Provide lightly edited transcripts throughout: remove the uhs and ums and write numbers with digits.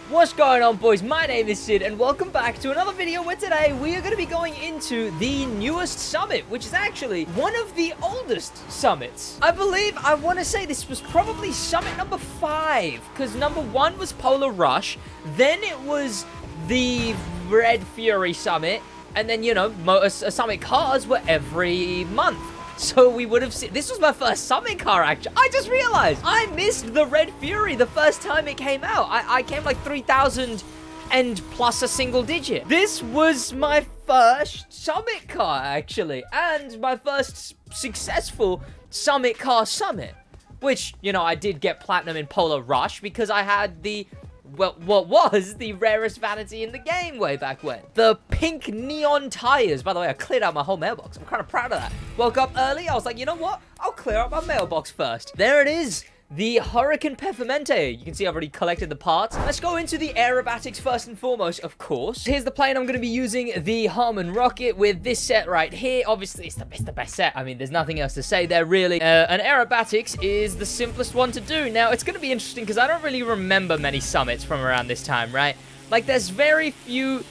What's going on, boys? My name is Sid, and welcome back to another video where today we are going to be going into the newest summit, which is actually one of the oldest summits. I want to say this was probably summit number 5, because number 1 was Polar Rush, then it was the Red Fury summit, and then, you know, summit cars were every month. So we would have seen... This was my first summit car, actually. I just realized I missed the Red Fury the first time it came out. I came like 3,000 and plus a single digit. This was my first summit car, actually. And my first successful summit car summit. Which, you know, I did get platinum in Polar Rush because I had the... well, what was the rarest vanity in the game way back when? The pink neon tires. By the way, I cleared out my whole mailbox. I'm kind of proud of that. Woke up early. I was like, you know what? I'll clear out my mailbox first. There it is. The Huracan Performante. You can see I've already collected the parts. Let's go into the aerobatics first and foremost, of course. Here's the plane. I'm going to be using the Harmon rocket with this set right here. Obviously, it's the best set. I mean, there's nothing else to say there, really. And aerobatics is the simplest one to do. Now, it's going to be interesting because I don't really remember many summits from around this time, right? Like, there's very few...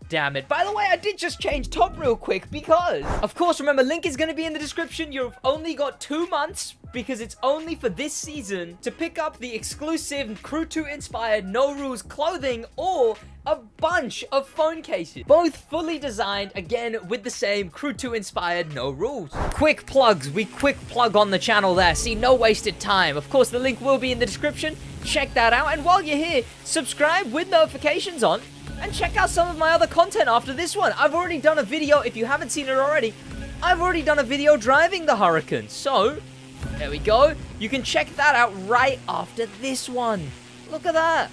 damn it. By the way, I did just change top real quick because, of course, remember, link is going to be in the description. You've only got 2 months because it's only for this season to pick up the exclusive Crew 2 inspired No Rules clothing or a bunch of phone cases. Both fully designed, again, with the same Crew 2 inspired No Rules. Quick plugs. We quick plug on the channel there. See, no wasted time. Of course, the link will be in the description. Check that out. And while you're here, subscribe with notifications on. And check out some of my other content after this one. I've already done a video, if you haven't seen it already, I've already done a video driving the Huracan. So, there we go. You can check that out right after this one. Look at that.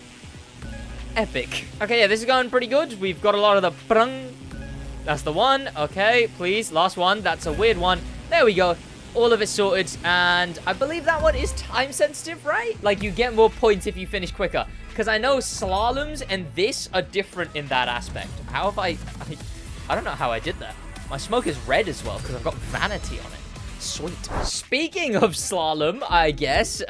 Epic. Okay, yeah, this is going pretty good. We've got a lot of the prung. That's the one. Okay, please. Last one. That's a weird one. There we go. All of it sorted. And I believe that one is time sensitive, right? Like, you get more points if you finish quicker. Because I know slaloms and this are different in that aspect. How have I don't know how I did that. My smoke is red as well because I've got vanity on it. Sweet. Speaking of slalom, I guess,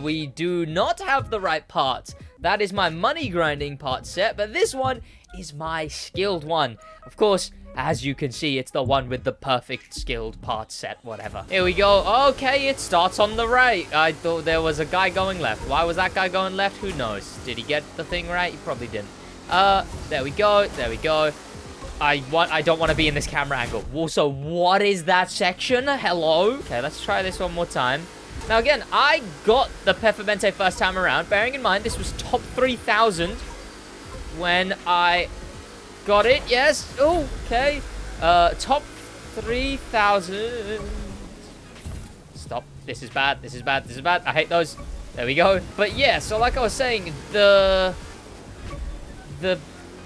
we do not have the right parts. That is my money grinding part set, but this one is my skilled one. Of course, as you can see, it's the one with the perfect skilled part set, whatever. Here we go. Okay, it starts on the right. I thought there was a guy going left. Why was that guy going left? Who knows? Did he get the thing right? He probably didn't. There we go. There we go. I don't want to be in this camera angle. Also, what is that section? Hello? Okay, let's try this one more time. Now, again, I got the Peppermente first time around. Bearing in mind, this was top 3,000 when I... got it, yes. Oh, okay. Top 3,000. Stop. This is bad. This is bad. This is bad. I hate those. There we go. But yeah, so like I was saying, the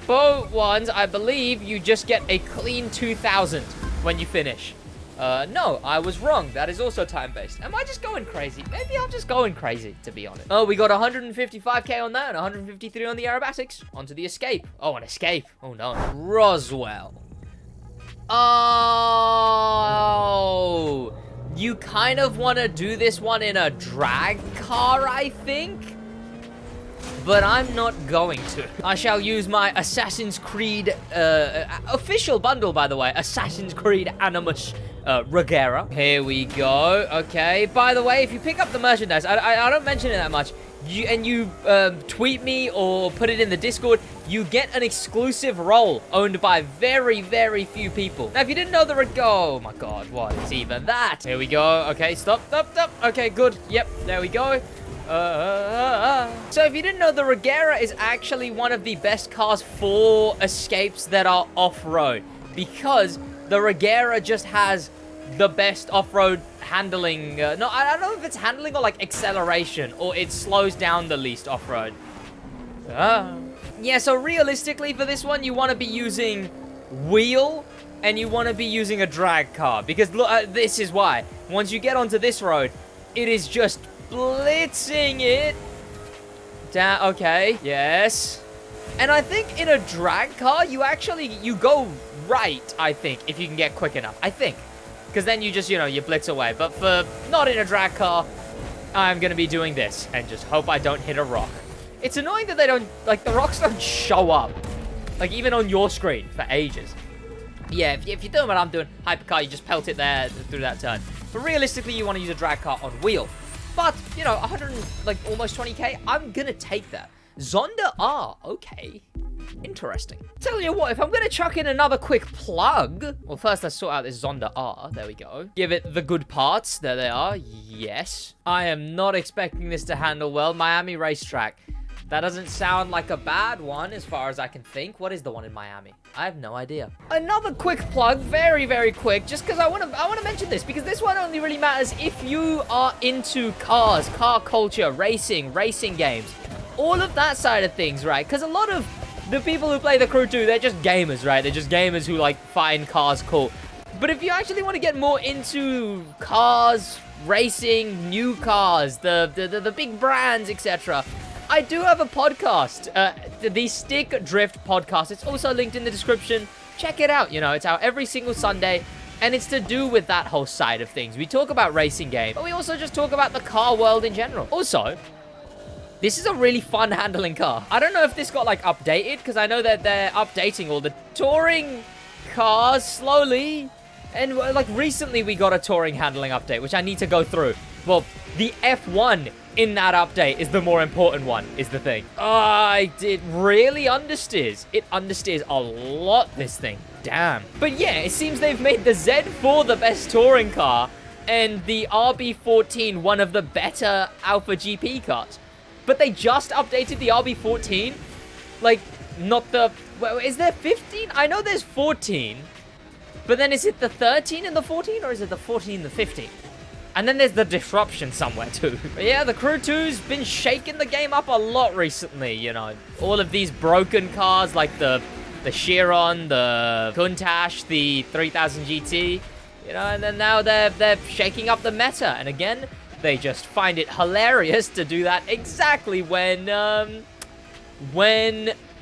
boat ones, I believe you just get a clean 2,000 when you finish. No, I was wrong. That is also time-based. Am I just going crazy? Maybe I'm just going crazy, to be honest. Oh, we got 155k on that and 153 on the aerobatics. Onto the escape. Oh, an escape. Oh, no. Roswell. Oh. You kind of want to do this one in a drag car, I think? But I'm not going to. I shall use my Assassin's Creed, official bundle, by the way. Assassin's Creed Animus Regera. Here we go. Okay. By the way, if you pick up the merchandise, I don't mention it that much. You tweet me or put it in the Discord, you get an exclusive role owned by very, very few people. Now, if you didn't know oh my god, what is even that? Here we go. Okay, stop. Okay, good. Yep, there we go. So if you didn't know, the Regera is actually one of the best cars for escapes that are off-road, because the Regera just has the best off-road handling. No, I don't know if it's handling or like acceleration, or it slows down the least off-road. Yeah, so realistically for this one, you want to be using wheel and you want to be using a drag car, because look, this is why. Once you get onto this road, it is just blitzing it down. Okay, yes. And I think in a drag car, you go right, I think, if you can get quick enough. I think. Because then you just, you know, you blitz away. But for not in a drag car, I'm gonna be doing this and just hope I don't hit a rock. It's annoying that they don't, like, the rocks don't show up, like, even on your screen for ages. Yeah, if you're doing what I'm doing, Hypercar, you just pelt it there through that turn. But realistically, you want to use a drag car on wheel. But, you know, 100, like, almost 20k, I'm gonna take that. Zonda R, okay. Interesting. Tell you what, if I'm gonna chuck in another quick plug... Well, first let's sort out this Zonda R. There we go. Give it the good parts. There they are. Yes. I am not expecting this to handle well. Miami racetrack. That doesn't sound like a bad one as far as I can think. What is the one in Miami? I have no idea. Another quick plug, very, very quick, just because I want to mention this, because this one only really matters if you are into cars, car culture, racing games, all of that side of things, right? Because a lot of the people who play the Crew 2, they're just gamers, right? They're just gamers who, like, find cars cool. But if you actually want to get more into cars, racing, new cars, the big brands, etc., I do have a podcast, the Stick Drift podcast. It's also linked in the description. Check it out. You know, it's out every single Sunday, and it's to do with that whole side of things. We talk about racing games, but we also just talk about the car world in general. Also, this is a really fun handling car. I don't know if this got, like, updated, because I know that they're updating all the touring cars slowly. And, like, recently we got a touring handling update, which I need to go through. Well, the F1 in that update is the more important one, is the thing. It really understeers. It understeers a lot, this thing. Damn. But yeah, it seems they've made the Z4 the best touring car, and the RB14 one of the better Alpha GP cars. But they just updated the RB14? Like, not the... Well, is there 15? I know there's 14. But then is it the 13 and the 14? Or is it the 14 and the 15? And then there's the disruption somewhere too. But yeah, the Crew 2's been shaking the game up a lot recently, you know. All of these broken cars like the Chiron, the Countach, the 3000 GT, you know, and then now they're shaking up the meta. And again, they just find it hilarious to do that exactly when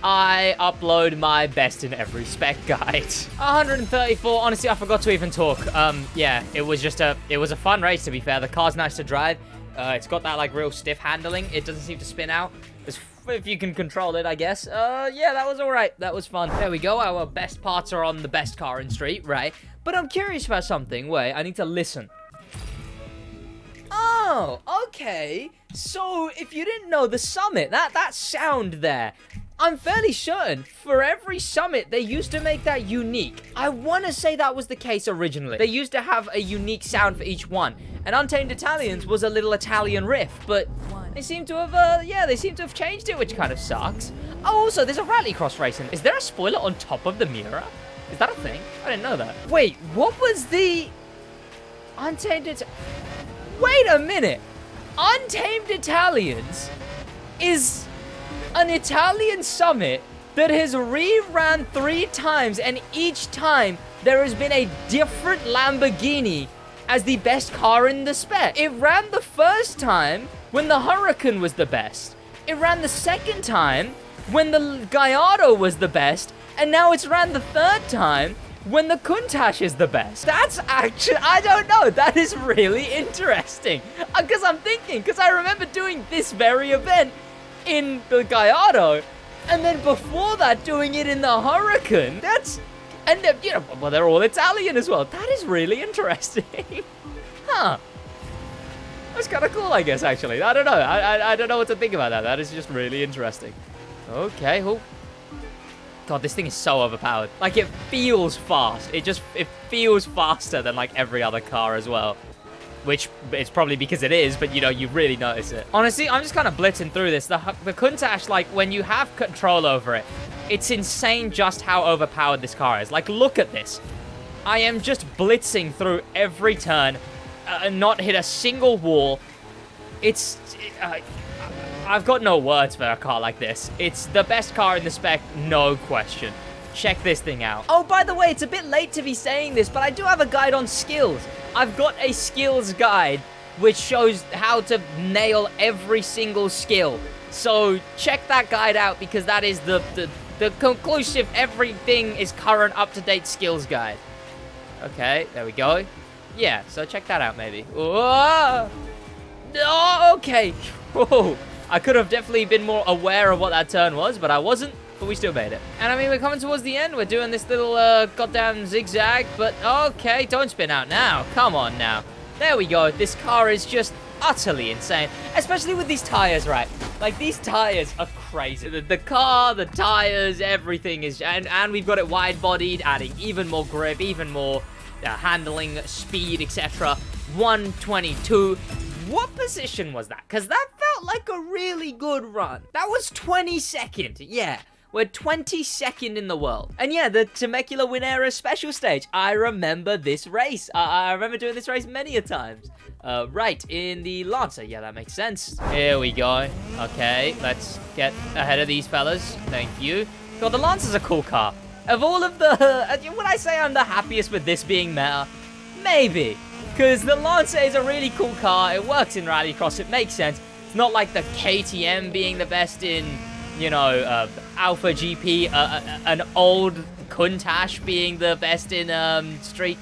I upload my best in every spec guide. 134, honestly, I forgot to even talk. Yeah, it was a fun race, to be fair. The car's nice to drive. It's got that, like, real stiff handling. It doesn't seem to spin out. If you can control it, I guess. Yeah, that was all right. That was fun. There we go. Our best parts are on the best car in street, right? But I'm curious about something. Wait, I need to listen. Oh, okay. So, if you didn't know, the Summit, that sound there, I'm fairly certain for every Summit, they used to make that unique. I want to say that was the case originally. They used to have a unique sound for each one. And Untamed Italians was a little Italian riff, but they seem to have, yeah, they seem to have changed it, which kind of sucks. Oh, also, there's a rallycross racing. Is there a spoiler on top of the mirror? Is that a thing? I didn't know that. Wait, what was the Untamed Wait a minute. Untamed Italians is an Italian Summit that has reran 3 times, and each time there has been a different Lamborghini as the best car in the spec. It ran the first time when the Huracan was the best. It ran the second time when the Gallardo was the best, and now it's ran the third time when the Countach is the best. That's actually, I don't know, that is really interesting. Because I'm thinking, because I remember doing this very event in the Gallardo, and then before that doing it in the Huracan. And you know, well, they're all Italian as well. That is really interesting. Huh. That's kind of cool, I guess, actually. I don't know. I don't know what to think about that. That is just really interesting. Okay, oh. God, this thing is so overpowered. Like, it feels fast. It feels faster than, like, every other car as well. Which, it's probably because it is, but, you know, you really notice it. Honestly, I'm just kind of blitzing through this. The Countach, like, when you have control over it, it's insane just how overpowered this car is. Like, look at this. I am just blitzing through every turn, and not hit a single wall. I've got no words for a car like this. It's the best car in the spec, no question. Check this thing out. Oh, by the way, it's a bit late to be saying this, but I do have a guide on skills. I've got a skills guide which shows how to nail every single skill. So check that guide out, because that is the conclusive, everything is current, up-to-date skills guide. Okay, there we go. Yeah, so check that out maybe. Whoa! Oh, okay. Whoa. I could have definitely been more aware of what that turn was, but I wasn't. But we still made it. And I mean, we're coming towards the end. We're doing this little goddamn zigzag. But okay, don't spin out now. Come on now. There we go. This car is just utterly insane. Especially with these tires, right? Like, these tires are crazy. The car, the tires, everything is... And we've got it wide-bodied, adding even more grip, even more handling, speed, etc. 122. What position was that? Because that felt like a really good run. That was 22nd. Yeah. We're 22nd in the world. And yeah, the Temecula Winera special stage. I remember this race. I remember doing this race many a times. Right, in the Lancer. Yeah, that makes sense. Here we go. Okay, let's get ahead of these fellas. Thank you. God, the Lancer's a cool car. Of all of the... Would I say I'm the happiest with this being meta? Maybe. Because the Lancer is a really cool car. It works in Rallycross. It makes sense. It's not like the KTM being the best in... You know, Alpha GP, an old Countach being the best in Street.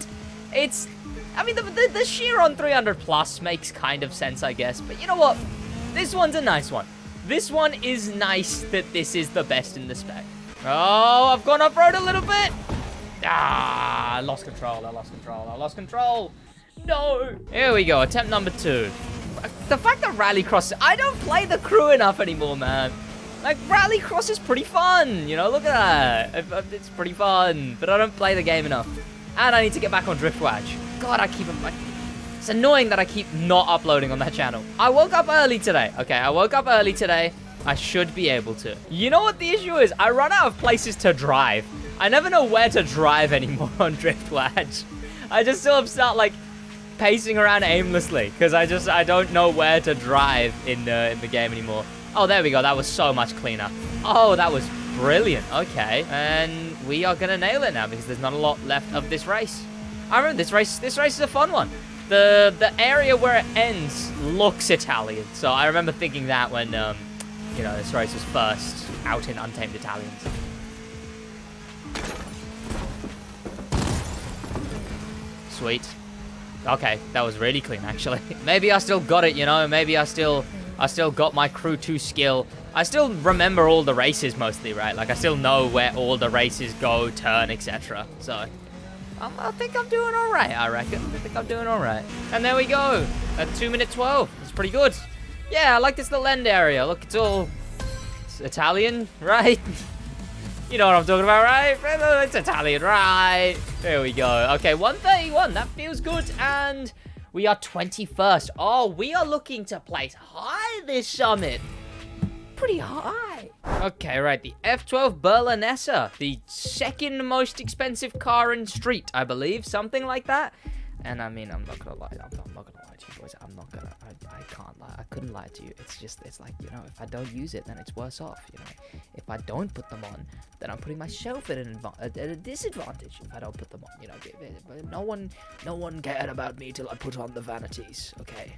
It's, I mean, the Chiron 300 Plus makes kind of sense, I guess. But you know what? This one's a nice one. This one is nice that this is the best in the spec. Oh, I've gone off-road a little bit. Ah, I lost control. I lost control. No. Here we go. Attempt number 2. The fact that Rallycross, I don't play the crew enough anymore, man. Like, Rallycross is pretty fun, you know, look at that. It's pretty fun, but I don't play the game enough. And I need to get back on SidWaj. God, it's annoying that I keep not uploading on that channel. I woke up early today. Okay, I woke up early today. I should be able to. You know what the issue is? I run out of places to drive. I never know where to drive anymore on SidWaj. I just sort of start, like, pacing around aimlessly, because I don't know where to drive in the game anymore. Oh, there we go. That was so much cleaner. Oh, that was brilliant. Okay. And we are going to nail it now because there's not a lot left of this race. I remember this race. This race is a fun one. The area where it ends looks Italian. So I remember thinking that when, you know, this race was first out in Untamed Italians. Sweet. Okay. That was really clean, actually. Maybe I still got it, you know. Maybe I still got my Crew 2 skill. I still remember all the races mostly, right? Like, I still know where all the races go, turn, etc. So, I think I'm doing all right, I reckon. I think I'm doing all right. And there we go. At 2:12. It's pretty good. Yeah, I like this little end area. Look, it's Italian, right? You know what I'm talking about, right? It's Italian, right? There we go. Okay, 131. That feels good. And... we are 21st. Oh, we are looking to place high this summit. Pretty high. Okay, right. The F12 Berlinessa. The second most expensive car in Street, I believe. Something like that. And I mean, I'm not gonna lie. I'm not gonna lie to you boys. I can't lie. I couldn't lie to you. It's like, you know, if I don't use it, then it's worse off, you know. If I don't put them on, then I'm putting myself at a disadvantage if I don't put them on, you know. No one cared about me till I put on the vanities, okay?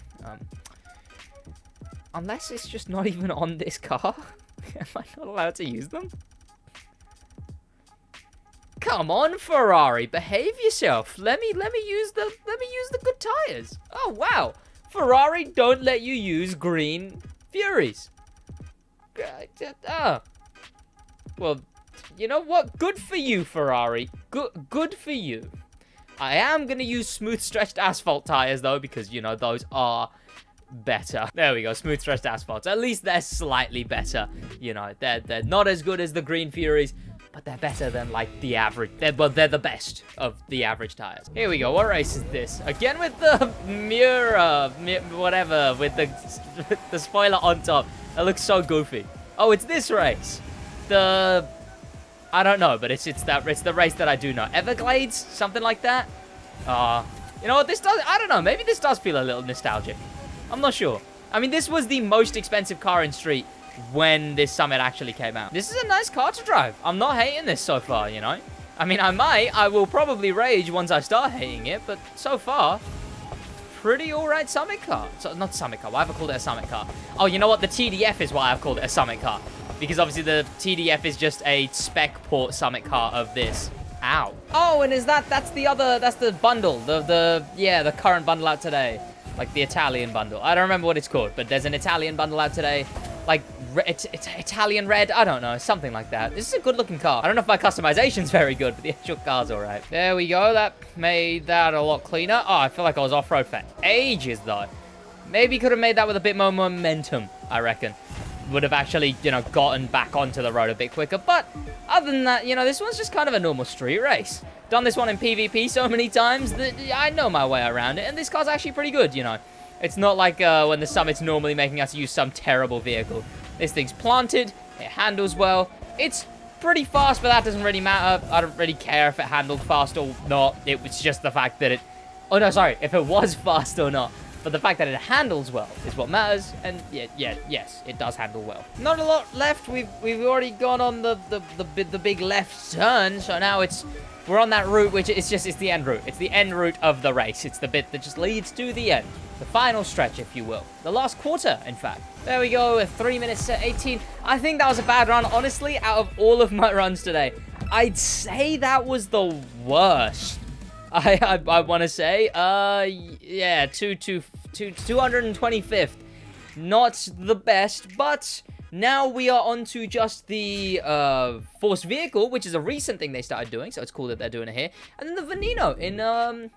Unless it's just not even on this car. Am I not allowed to use them? Come on, Ferrari, behave yourself. Let me use the good tires. Oh wow, Ferrari don't let you use green Furies. Well, you know what? Good for you, Ferrari. Good for you. I am gonna use smooth stretched asphalt tires though, because you know those are better. There we go, smooth stretched asphalt. At least they're slightly better. You know, they're not as good as the green Furies, but they're better than, like, the average. They're the best of the average tires. Here we go. What race is this? Again with the whatever, with the spoiler on top. That looks so goofy. Oh, it's this race. I don't know, but it's the race that I do know. Everglades? Something like that? You know what? This does... I don't know. Maybe this does feel a little nostalgic. I'm not sure. I mean, this was the most expensive car in Street when this summit actually came out. This is a nice car to drive. I'm not hating this so far, you know? I mean, I will probably rage once I start hating it, but so far, pretty alright summit car. So, not summit car, why have I called it a summit car? Oh, you know what? The TDF is why I've called it a summit car. Because obviously the TDF is just a spec port summit car of this. Ow. Oh, and that's the bundle, the current bundle out today. Like the Italian bundle. I don't remember what it's called, but there's an Italian bundle out today. Like, it's Italian red. I don't know. Something like that. This is a good-looking car. I don't know if my customization's very good, but the actual car's all right. There we go. That made that a lot cleaner. Oh, I feel like I was off-road for ages, though. Maybe could have made that with a bit more momentum, I reckon. Would have actually, you know, gotten back onto the road a bit quicker. But other than that, you know, this one's just kind of a normal street race. Done this one in PvP so many times that I know my way around it. And this car's actually pretty good, you know. It's not like when the Summit's normally making us use some terrible vehicle. This thing's planted. It handles well. It's pretty fast, but that doesn't really matter. I don't really care if it handled fast or not. It was just the fact that it... Oh, no, sorry. If it was fast or not. But the fact that it handles well is what matters. And yes, it does handle well. Not a lot left. We've already gone on the big left turn. So now we're on that route, which it's the end route. It's the end route of the race. It's the bit that just leads to the end. The final stretch, if you will. The last quarter, in fact. There we go. 3 minutes 18. I think that was a bad run. Honestly, out of all of my runs today, I'd say that was the worst. I want to say, yeah, 225th. Not the best, but now we are on to just the forced vehicle, which is a recent thing they started doing, so it's cool that they're doing it here. And then the Veneno in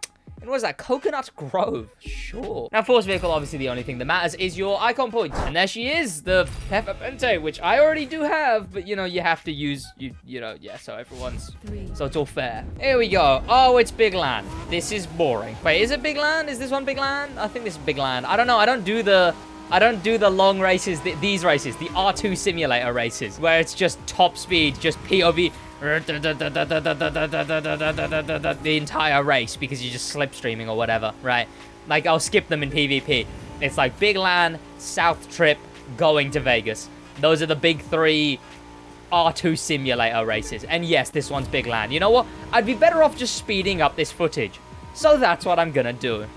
what is that? Coconut Grove. Sure. Now, forced vehicle, obviously, the only thing that matters is your icon points. And there she is, the Pepperpente, which I already do have, but, you know, you have to use, you know, yeah, so everyone's... So it's all fair. Here we go. Oh, it's Big Land. This is boring. Wait, is it Big Land? Is this one Big Land? I think this is Big Land. I don't know. I don't do the long races, these races, the R2 simulator races, where it's just top speed, just POV... the entire race because you're just slipstreaming or whatever, right? Like, I'll skip them in PvP. It's like Big Land, South Trip, going to Vegas. Those are the big 3 R2 simulator races. And yes, this one's Big Land. You know what? I'd be better off just speeding up this footage. So that's what I'm gonna do.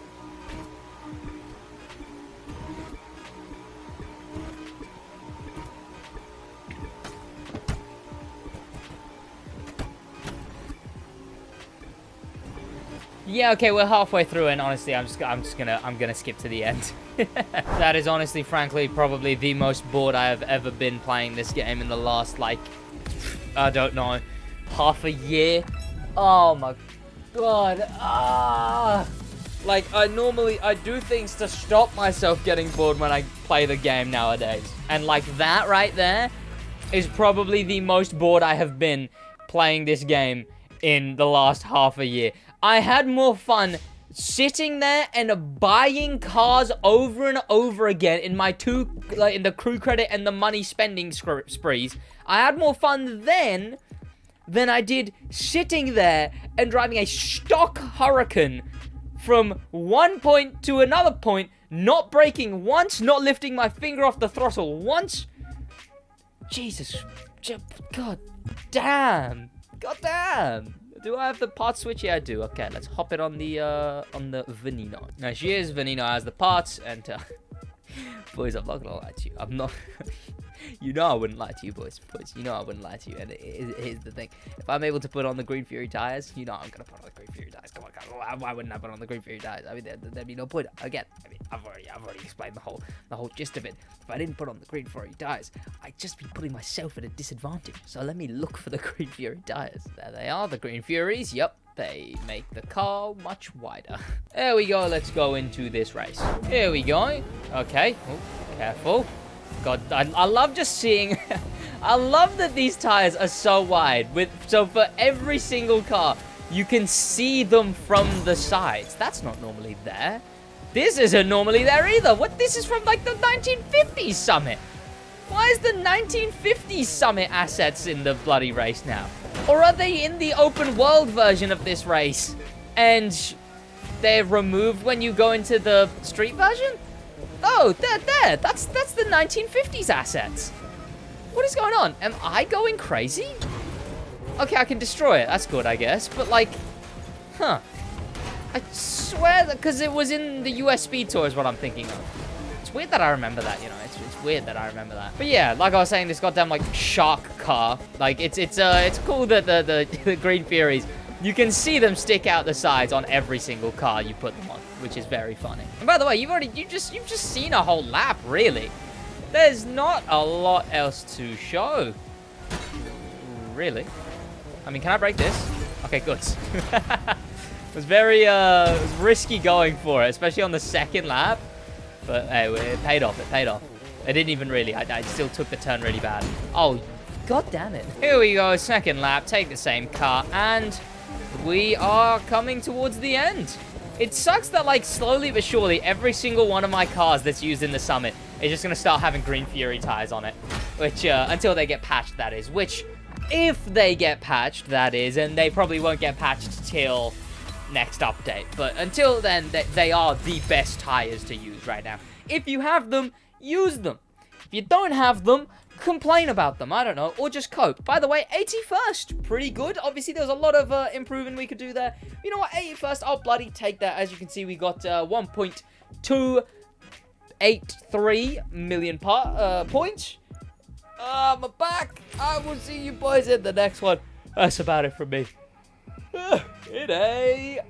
Yeah, okay, we're halfway through, and honestly, I'm gonna skip to the end. That is honestly, frankly, probably the most bored I have ever been playing this game in the last, like, I don't know, half a year. Oh my god. Like, I do things to stop myself getting bored when I play the game nowadays. And like that right there is probably the most bored I have been playing this game in the last half a year. I had more fun sitting there and buying cars over and over again in my in the crew credit and the money spending sprees. I had more fun then than I did sitting there and driving a stock Huracan from one point to another point, not braking once, not lifting my finger off the throttle once. Jesus, god damn. God damn. Do I have the part switch? Yeah, I do. Okay, let's hop it on the Veneno. Now, she is. Veneno has the parts, and boys, I'm not gonna lie to you. I'm not. You know I wouldn't lie to you, boys. You know I wouldn't lie to you. And here's the thing: if I'm able to put on the Green Fury tires, you know I'm gonna put on the Green Fury tires. Come on, why wouldn't I put on the Green Fury tires? I mean, there'd be no point. Again, I mean, I've already explained the whole gist of it. If I didn't put on the Green Fury tires, I'd just be putting myself at a disadvantage. So let me look for the Green Fury tires. There they are, the Green Furies. Yep. They make the car much wider. There we go. Let's go into this race. Here we go. Okay. Oh, careful. God, I love just seeing... I love that these tires are so wide. So for every single car, you can see them from the sides. That's not normally there. This isn't normally there either. What? This is from like the 1950s Summit. Why is the 1950s Summit assets in the bloody race now? Or are they in the open world version of this race? And they're removed when you go into the street version? Oh, there. That's the 1950s assets. What is going on? Am I going crazy? Okay, I can destroy it. That's good, I guess. But like, huh. I swear that because it was in the US Speed Tour is what I'm thinking of. It's weird that I remember that, you know. It's weird that I remember that. But yeah, like I was saying, this goddamn like shark car. Like it's cool that the Green Furies You can see them stick out the sides on every single car you put them on, which is very funny. And by the way, you've just seen a whole lap, really. There's not a lot else to show. Really? I mean, can I break this? Okay, good. It was very it was risky going for it, especially on the second lap. But hey, it paid off. It paid off. It didn't even really. I still took the turn really bad. Oh, god damn it. Here we go. Second lap. Take the same car. And we are coming towards the end. It sucks that, like, slowly but surely, every single one of my cars that's used in the Summit is just going to start having Green Fury tires on it. Which, until they get patched, that is. Which, if they get patched, that is. And they probably won't get patched till next update. But until then, they are the best tires to use right now. If you have them, use them. If you don't have them, complain about them. I don't know. Or just cope. By the way, 81st. Pretty good. Obviously, there was a lot of improving we could do there. You know what? 81st. I'll bloody take that. As you can see, we got 1.283 million points. I'm back. I will see you boys in the next one. That's about it from me. In a